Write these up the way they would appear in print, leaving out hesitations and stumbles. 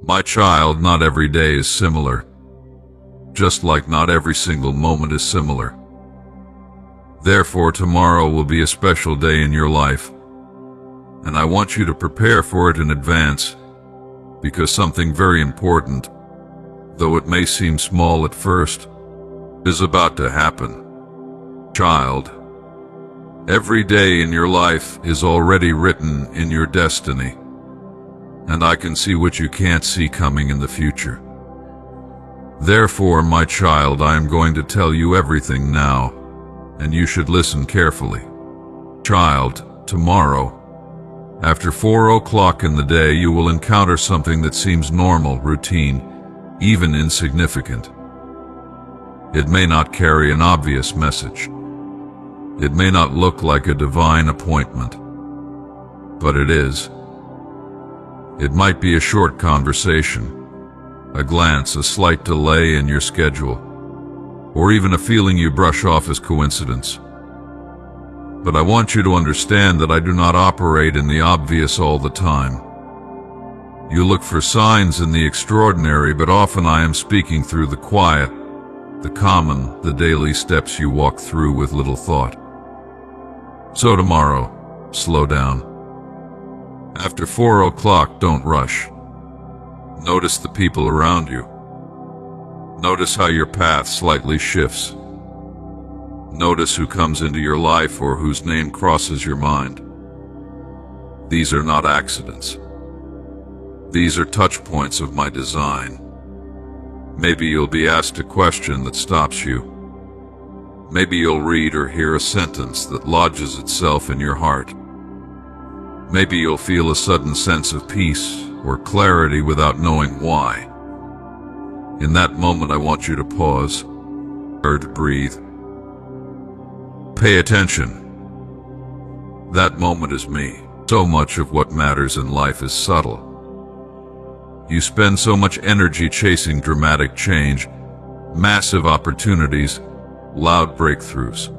My child, not every day is similar, just like not every single moment is similar. Therefore, tomorrow will be a special day in your life, and I want you to prepare for it in advance, because something very important, though it may seem small at first, is about to happen. Child, every day in your life is already written in your destiny, and I can see what you can't see coming in the future. Therefore, my child, I am going to tell you everything now, and you should listen carefully. Child, tomorrow, after 4 o'clock in the day, you will encounter something that seems normal, routine, even insignificant. It may not carry an obvious message. It may not look like a divine appointment, but it is. It might be a short conversation, a glance, a slight delay in your schedule, or even a feeling you brush off as coincidence. But I want you to understand that I do not operate in the obvious all the time. You look for signs in the extraordinary, but often I am speaking through the quiet, the common, the daily steps you walk through with little thought. So tomorrow, slow down. After 4 o'clock, don't rush. Notice the people around you. Notice how your path slightly shifts. Notice who comes into your life or whose name crosses your mind. These are not accidents. These are touch points of my design. Maybe you'll be asked a question that stops you. Maybe you'll read or hear a sentence that lodges itself in your heart. Maybe you'll feel a sudden sense of peace or clarity without knowing why. In that moment, I want you to pause, or to breathe. Pay attention. That moment is me. So much of what matters in life is subtle. You spend so much energy chasing dramatic change, massive opportunities, loud breakthroughs.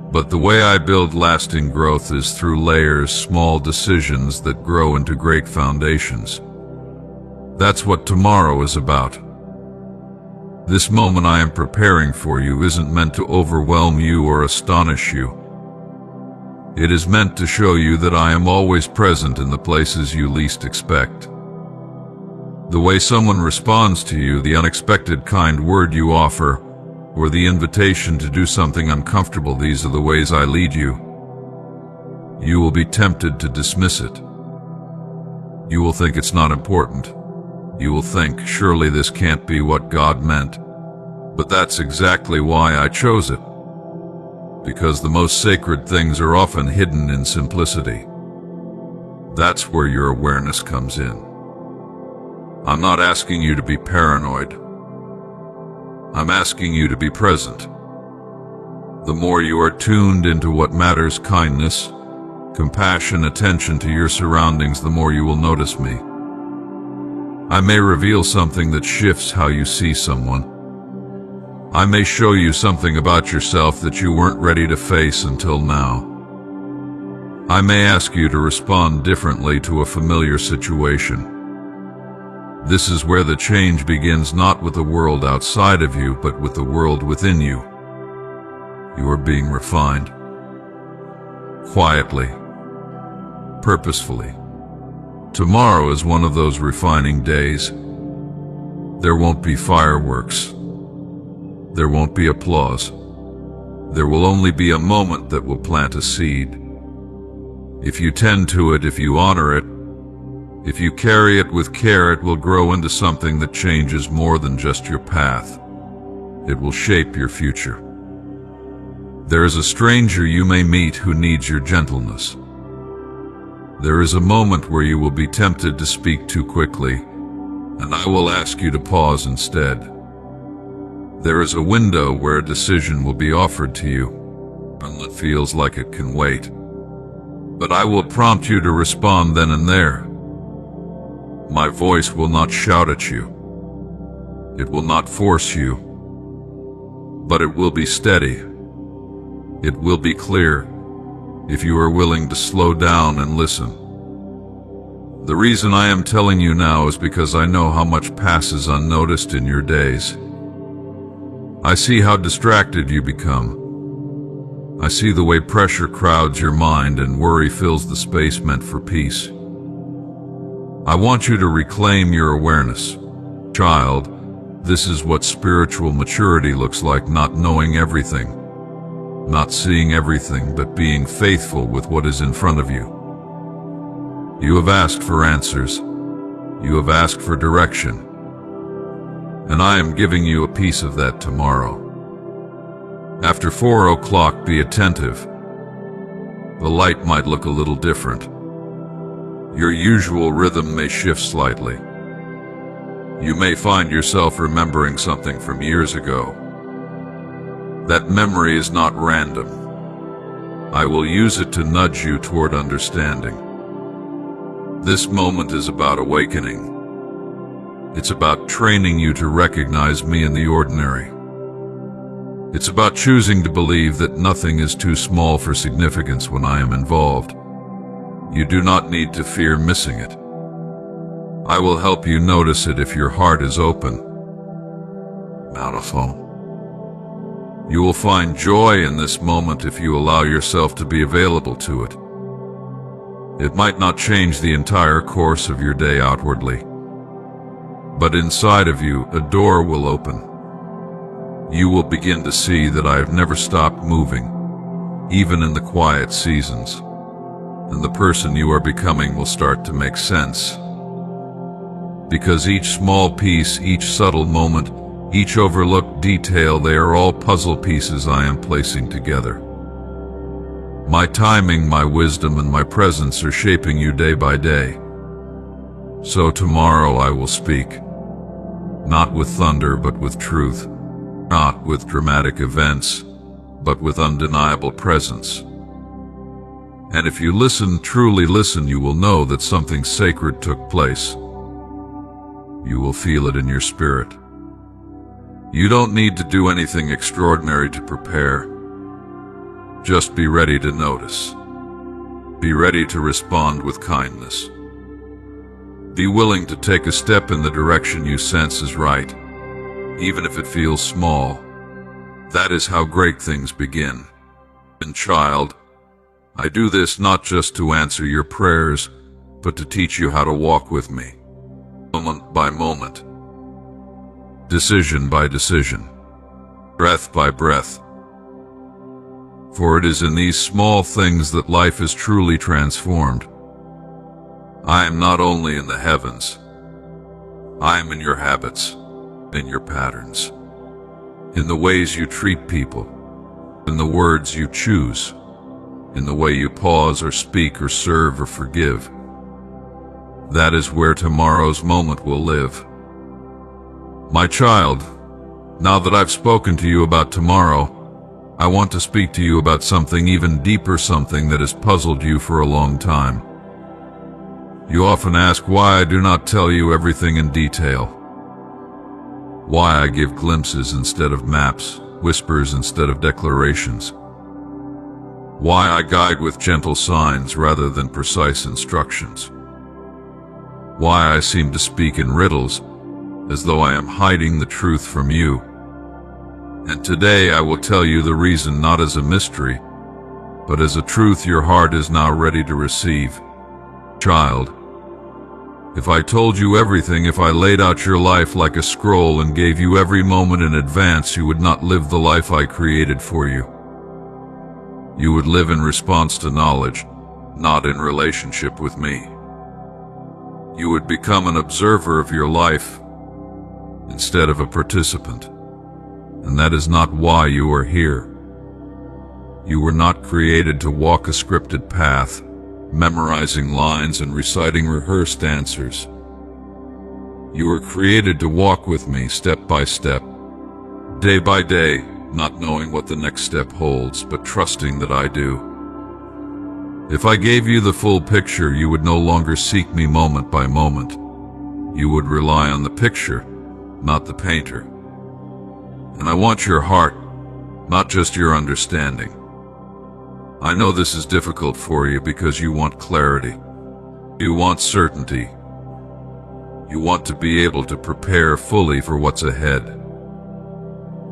But the way I build lasting growth is through layers, small decisions that grow into great foundations. That's what tomorrow is about. This moment I am preparing for you isn't meant to overwhelm you or astonish you. It is meant to show you that I am always present in the places you least expect. The way someone responds to you, the unexpected kind word you offer, or the invitation to do something uncomfortable, these are the ways I lead you. You will be tempted to dismiss it. You will think it's not important. You will think, surely this can't be what God meant. But that's exactly why I chose it. Because the most sacred things are often hidden in simplicity. That's where your awareness comes in. I'm not asking you to be paranoid. I'm asking you to be present. The more you are tuned into what matters, kindness, compassion, attention to your surroundings, the more you will notice me. I may reveal something that shifts how you see someone. I may show you something about yourself that you weren't ready to face until now. I may ask you to respond differently to a familiar situation. This is where the change begins, not with the world outside of you, but with the world within you. You are being refined. Quietly. Purposefully. Tomorrow is one of those refining days. There won't be fireworks. There won't be applause. There will only be a moment that will plant a seed. If you tend to it, if you honor it, if you carry it with care, it will grow into something that changes more than just your path. It will shape your future. There is a stranger you may meet who needs your gentleness. There is a moment where you will be tempted to speak too quickly, and I will ask you to pause instead. There is a window where a decision will be offered to you, and it feels like it can wait. But I will prompt you to respond then and there. My voice will not shout at you. It will not force you, but it will be steady. It will be clear if you are willing to slow down and listen. The reason I am telling you now is because I know how much passes unnoticed in your days. I see how distracted you become. I see the way pressure crowds your mind and worry fills the space meant for peace. I want you to reclaim your awareness. Child, this is what spiritual maturity looks like: not knowing everything, not seeing everything, but being faithful with what is in front of you. You have asked for answers. You have asked for direction. And I am giving you a piece of that tomorrow. After 4 o'clock, be attentive. The light might look a little different. Your usual rhythm may shift slightly. You may find yourself remembering something from years ago. That memory is not random. I will use it to nudge you toward understanding. This moment is about awakening. It's about training you to recognize me in the ordinary. It's about choosing to believe that nothing is too small for significance when I am involved. You do not need to fear missing it. I will help you notice it if your heart is open. Beautiful. You will find joy in this moment if you allow yourself to be available to it. It might not change the entire course of your day outwardly, but inside of you, a door will open. You will begin to see that I have never stopped moving, even in the quiet seasons, and the person you are becoming will start to make sense. Because each small piece, each subtle moment, each overlooked detail, they are all puzzle pieces I am placing together. My timing, my wisdom, and my presence are shaping you day by day. So tomorrow I will speak, not with thunder but with truth. Not with dramatic events, but with undeniable presence. And if you listen, truly listen, you will know that something sacred took place. You will feel it in your spirit. You don't need to do anything extraordinary to prepare. Just be ready to notice. Be ready to respond with kindness. Be willing to take a step in the direction you sense is right. Even if it feels small. That is how great things begin. And child, I do this not just to answer your prayers, but to teach you how to walk with me, moment by moment, decision by decision, breath by breath. For it is in these small things that life is truly transformed. I am not only in the heavens, I am in your habits, in your patterns, in the ways you treat people, in the words you choose, in the way you pause or speak or serve or forgive. That is where tomorrow's moment will live. My child, now that I've spoken to you about tomorrow, I want to speak to you about something even deeper, something that has puzzled you for a long time. You often ask why I do not tell you everything in detail. Why I give glimpses instead of maps, whispers instead of declarations. Why I guide with gentle signs rather than precise instructions. Why I seem to speak in riddles, as though I am hiding the truth from you. And today I will tell you the reason, not as a mystery, but as a truth your heart is now ready to receive. Child, if I told you everything, if I laid out your life like a scroll and gave you every moment in advance, you would not live the life I created for you. You would live in response to knowledge, not in relationship with me. You would become an observer of your life instead of a participant. And that is not why you are here. You were not created to walk a scripted path, memorizing lines and reciting rehearsed answers. You were created to walk with me step by step, day by day, not knowing what the next step holds, but trusting that I do. If I gave you the full picture, you would no longer seek me moment by moment. You would rely on the picture, not the painter. And I want your heart, not just your understanding. I know this is difficult for you because you want clarity. You want certainty. You want to be able to prepare fully for what's ahead.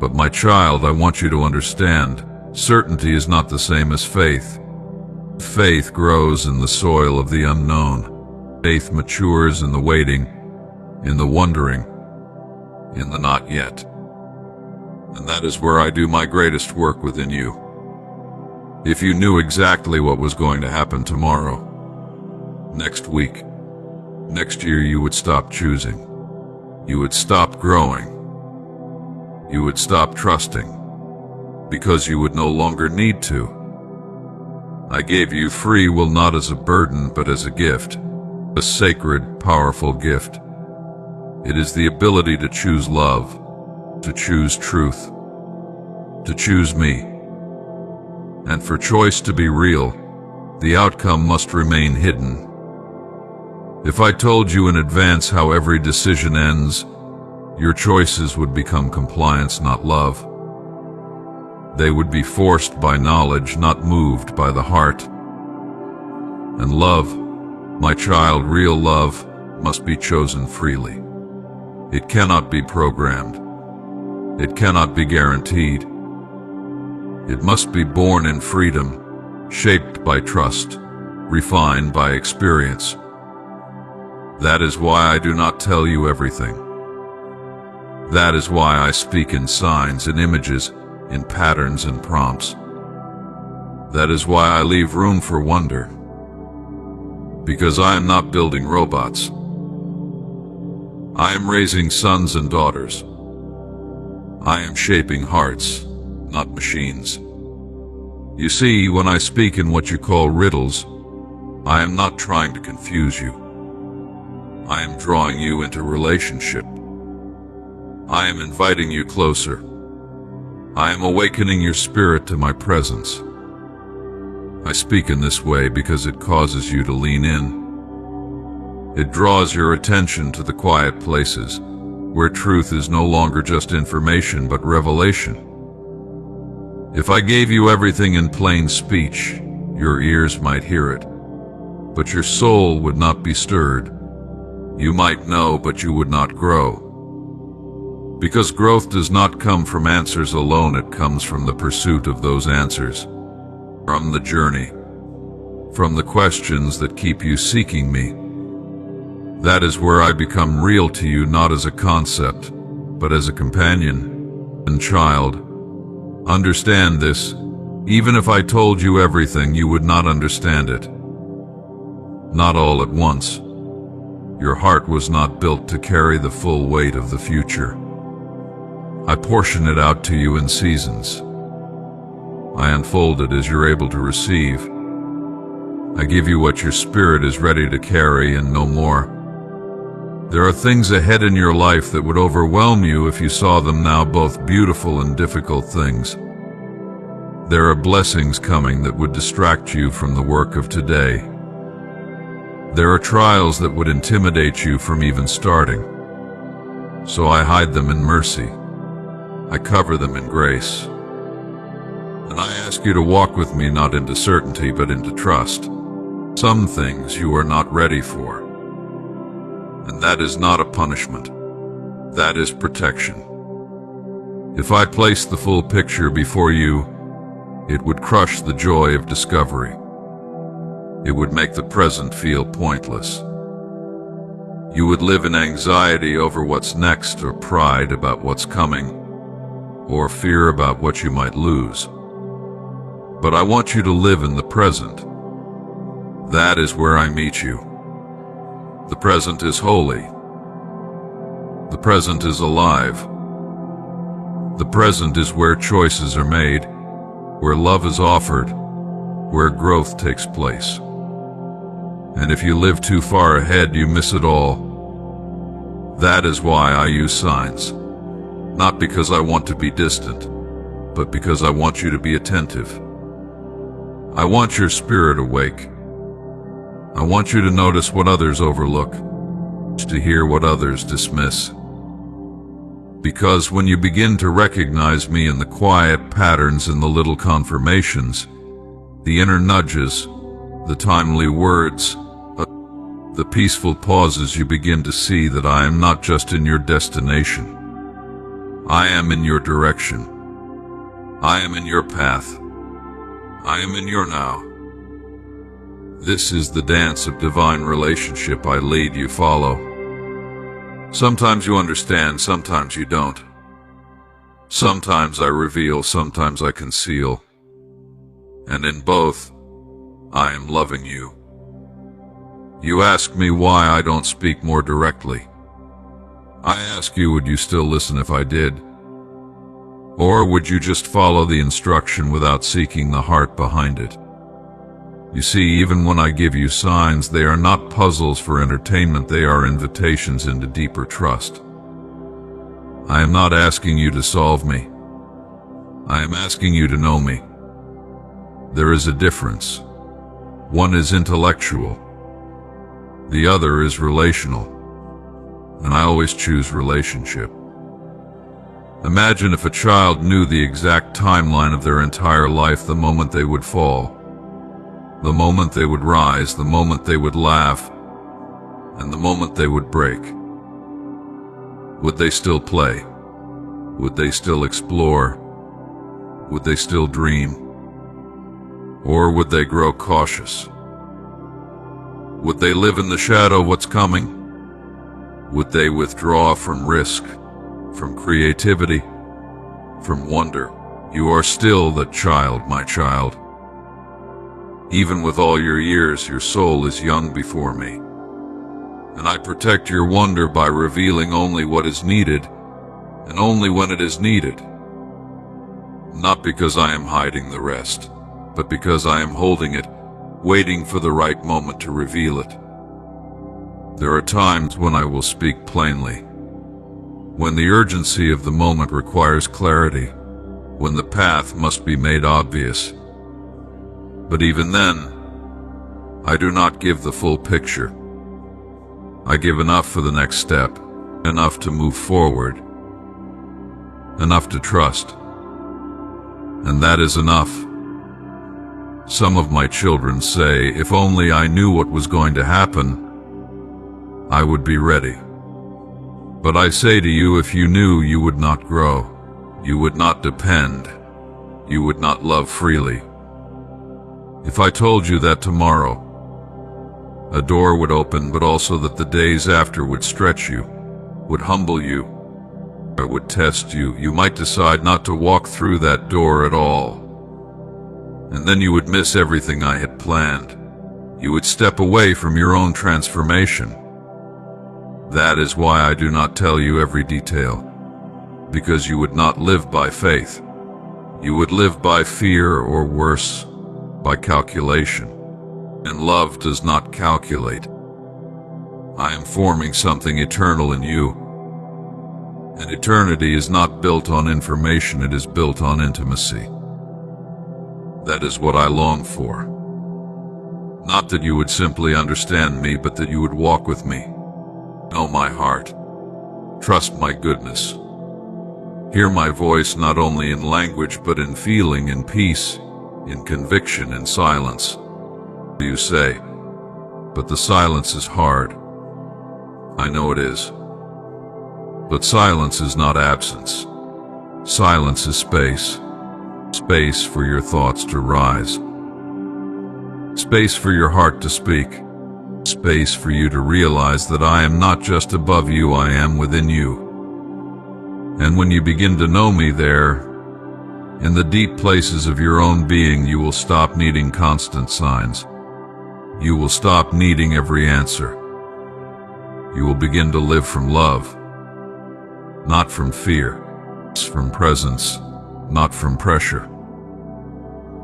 But my child, I want you to understand, certainty is not the same as faith. Faith grows in the soil of the unknown. Faith matures in the waiting, in the wondering, in the not yet. And that is where I do my greatest work within you. If you knew exactly what was going to happen tomorrow, next week, next year, you would stop choosing. You would stop growing. You would stop trusting, because you would no longer need to. I gave you free will not as a burden, but as a gift, a sacred, powerful gift. It is the ability to choose love, to choose truth, to choose me. And for choice to be real, the outcome must remain hidden. If I told you in advance how every decision ends, your choices would become compliance, not love. They would be forced by knowledge, not moved by the heart. And love, my child, real love, must be chosen freely. It cannot be programmed. It cannot be guaranteed. It must be born in freedom, shaped by trust, refined by experience. That is why I do not tell you everything. That is why I speak in signs and images, in patterns and prompts. That is why I leave room for wonder. Because I am not building robots. I am raising sons and daughters. I am shaping hearts, not machines. You see, when I speak in what you call riddles, I am not trying to confuse you. I am drawing you into relationship. I am inviting you closer. I am awakening your spirit to my presence. I speak in this way because it causes you to lean in. It draws your attention to the quiet places, where truth is no longer just information but revelation. If I gave you everything in plain speech, your ears might hear it, but your soul would not be stirred. You might know, but you would not grow. Because growth does not come from answers alone, it comes from the pursuit of those answers, from the journey, from the questions that keep you seeking me. That is where I become real to you, not as a concept, but as a companion and child. Understand this. Even if I told you everything, you would not understand it. Not all at once. Your heart was not built to carry the full weight of the future. I portion it out to you in seasons. I unfold it as you're able to receive. I give you what your spirit is ready to carry and no more. There are things ahead in your life that would overwhelm you if you saw them now, both beautiful and difficult things. There are blessings coming that would distract you from the work of today. There are trials that would intimidate you from even starting. So I hide them in mercy. I cover them in grace. And I ask you to walk with me not into certainty but into trust. Some things you are not ready for. And that is not a punishment. That is protection. If I placed the full picture before you, it would crush the joy of discovery. It would make the present feel pointless. You would live in anxiety over what's next, or pride about what's coming, or fear about what you might lose. But I want you to live in the present. That is where I meet you. The present is holy. The present is alive. The present is where choices are made, where love is offered, where growth takes place. And if you live too far ahead, you miss it all. That is why I use signs. Not because I want to be distant, but because I want you to be attentive. I want your spirit awake. I want you to notice what others overlook, to hear what others dismiss. Because when you begin to recognize me in the quiet patterns and the little confirmations, the inner nudges, the timely words, the peaceful pauses, you begin to see that I am not just in your destination. I am in your direction. I am in your path. I am in your now. This is the dance of divine relationship I lead, you follow. Sometimes you understand, sometimes you don't. Sometimes I reveal, sometimes I conceal. And in both, I am loving you. You ask me why I don't speak more directly. I ask you, would you still listen if I did? Or would you just follow the instruction without seeking the heart behind it? You see, even when I give you signs, they are not puzzles for entertainment, they are invitations into deeper trust. I am not asking you to solve me. I am asking you to know me. There is a difference. One is intellectual. The other is relational. And I always choose relationship. Imagine if a child knew the exact timeline of their entire life, the moment they would fall, the moment they would rise, the moment they would laugh, and the moment they would break. Would they still play? Would they still explore? Would they still dream? Or would they grow cautious? Would they live in the shadow of what's coming? Would they withdraw from risk, from creativity, from wonder? You are still that child, my child. Even with all your years, your soul is young before me. And I protect your wonder by revealing only what is needed, and only when it is needed. Not because I am hiding the rest, but because I am holding it, waiting for the right moment to reveal it. There are times when I will speak plainly, when the urgency of the moment requires clarity, when the path must be made obvious. But even then, I do not give the full picture. I give enough for the next step, enough to move forward, enough to trust. And that is enough. Some of my children say, if only I knew what was going to happen, I would be ready. But I say to you, if you knew, you would not grow. You would not depend. You would not love freely. If I told you that tomorrow a door would open, but also that the days after would stretch you, would humble you, or would test you, you might decide not to walk through that door at all. And then you would miss everything I had planned. You would step away from your own transformation. That is why I do not tell you every detail, because you would not live by faith. You would live by fear, or worse, by calculation. And love does not calculate. I am forming something eternal in you. And eternity is not built on information, it is built on intimacy. That is what I long for. Not that you would simply understand me, but that you would walk with me. Know my heart. Trust my goodness. Hear my voice not only in language, but in feeling, in peace, in conviction, in silence. You say, but the silence is hard. I know it is. But silence is not absence. Silence is space. Space for your thoughts to rise. Space for your heart to speak. Space for you to realize that I am not just above you, I am within you. And when you begin to know me there, in the deep places of your own being, you will stop needing constant signs. You will stop needing every answer. You will begin to live from love, not from fear, from presence, not from pressure.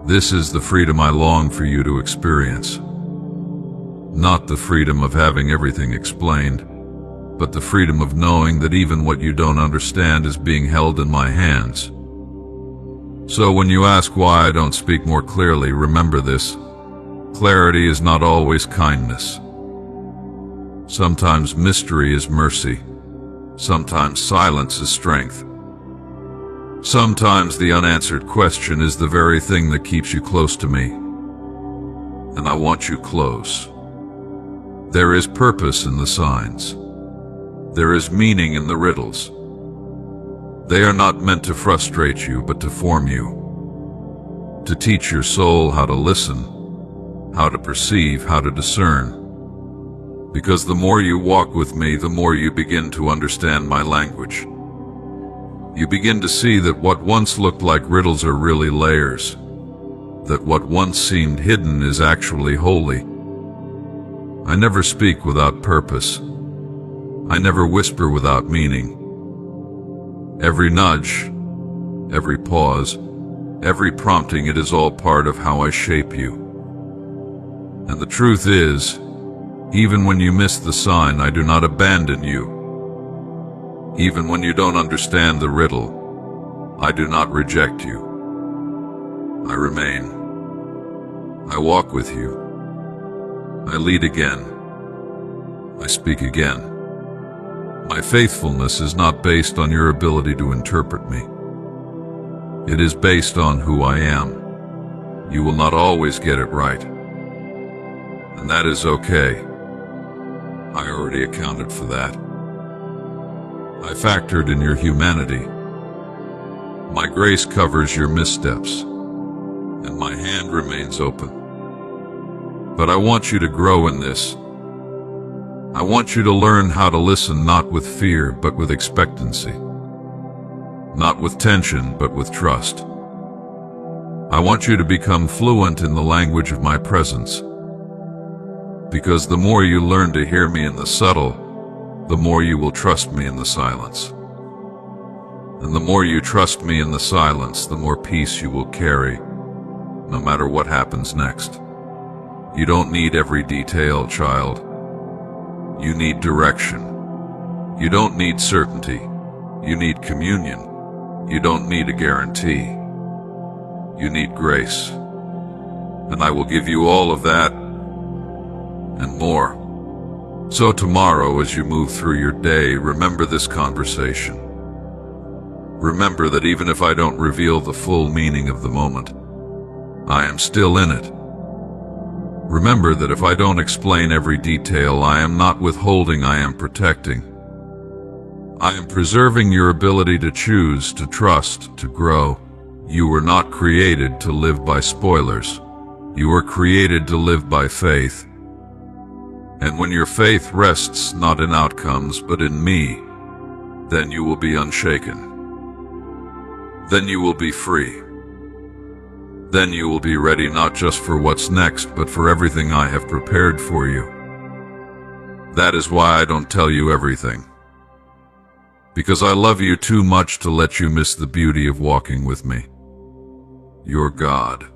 This is the freedom I long for you to experience. Not the freedom of having everything explained, but the freedom of knowing that even what you don't understand is being held in my hands. So when you ask why I don't speak more clearly, remember this. Clarity is not always kindness. Sometimes mystery is mercy. Sometimes silence is strength. Sometimes the unanswered question is the very thing that keeps you close to me. And I want you close. There is purpose in the signs. There is meaning in the riddles. They are not meant to frustrate you, but to form you, to teach your soul how to listen, how to perceive, how to discern. Because the more you walk with me, the more you begin to understand my language. You begin to see that what once looked like riddles are really layers, that what once seemed hidden is actually holy. I never speak without purpose. I never whisper without meaning. Every nudge, every pause, every prompting, it is all part of how I shape you. And the truth is, even when you miss the sign, I do not abandon you. Even when you don't understand the riddle, I do not reject you. I remain. I walk with you. I lead again. I speak again. My faithfulness is not based on your ability to interpret me. It is based on who I am. You will not always get it right. And that is okay. I already accounted for that. I factored in your humanity. My grace covers your missteps, and my hand remains open. But I want you to grow in this. I want you to learn how to listen not with fear, but with expectancy. Not with tension, but with trust. I want you to become fluent in the language of my presence. Because the more you learn to hear me in the subtle, the more you will trust me in the silence. And the more you trust me in the silence, the more peace you will carry, no matter what happens next. You don't need every detail, child. You need direction. You don't need certainty. You need communion. You don't need a guarantee. You need grace. And I will give you all of that and more. So tomorrow, as you move through your day, remember this conversation. Remember that even if I don't reveal the full meaning of the moment, I am still in it. Remember that if I don't explain every detail, I am not withholding, I am protecting. I am preserving your ability to choose, to trust, to grow. You were not created to live by spoilers. You were created to live by faith. And when your faith rests not in outcomes, but in me, then you will be unshaken. Then you will be free. Then you will be ready not just for what's next, but for everything I have prepared for you. That is why I don't tell you everything. Because I love you too much to let you miss the beauty of walking with me. Your God.